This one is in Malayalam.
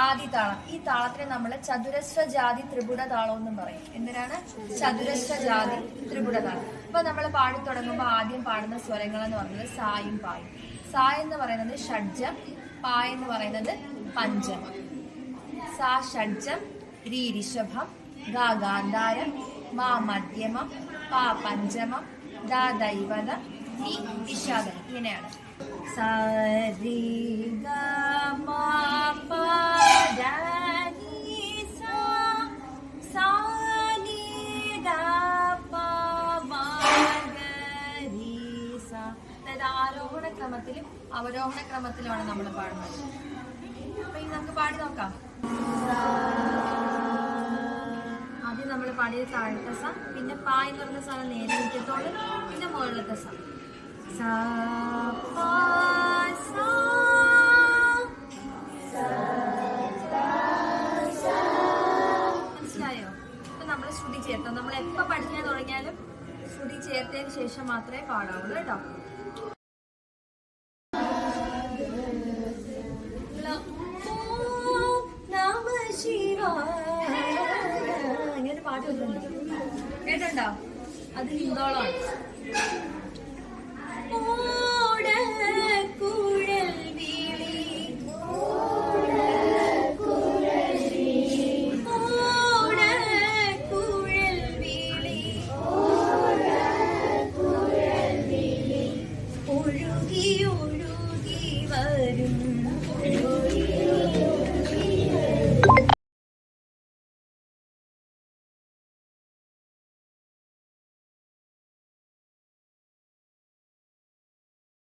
ആദിതാളം. ഈ താളത്തിനെ നമ്മൾ ചതുരശ്ര ജാതി ത്രിപുട താളം എന്നും പറയും. എന്തിനാണ്? ചതുരശ്ര ജാതി ത്രിപുട താളം. അപ്പൊ നമ്മൾ പാടി തുടങ്ങുമ്പോൾ ആദ്യം പാടുന്ന സ്വരങ്ങൾ എന്ന് പറയുന്നത് സായും പായും. സാ എന്ന് പറയുന്നത് ഷഡ്ജം, പാ എന്ന് പറയുന്നത് പഞ്ചമം. സാ ഷഡ്ജം, രീ ഋഷഭം, ഗാ ഗാന്ധാരം, മാ മധ്യമം, പാ പഞ്ചമം, ദാ ദൈവതം, നീ വിഷാദനം. ഇങ്ങനെയാണ്. സരി ഗ മ പ ദ നി സ സ നി ദ പ മ ഗ രി സ. അതായത് ആരോഹണ ക്രമത്തിലും അവരോഹണ ക്രമത്തിലുമാണ് നമ്മൾ പാടുന്നത്. അപ്പൊ ഇനി നമുക്ക് പാടി നോക്കാം. ആദ്യം നമ്മൾ പാടിയത് താഴത്തെ സ, പിന്നെ പാ എന്ന് പറയുന്ന സാധനം നേരെ നിൽക്കത്തോട്, പിന്നെ മുകളിലത്തെ സ. മനസ്സിലായോ? അപ്പൊ നമ്മൾ ശ്രുതി ചേർത്താം. നമ്മൾ എപ്പോ പഠിക്കാൻ തുടങ്ങിയാലും ശ്രുതി ചേർത്തതിന് ശേഷം മാത്രമേ പാടാവുള്ളൂ കേട്ടോ. ഇങ്ങനെ പാട്ട് വെക്കുന്നുണ്ട്, കേട്ടോ? അത് ഹിന്ദോളമാണ്.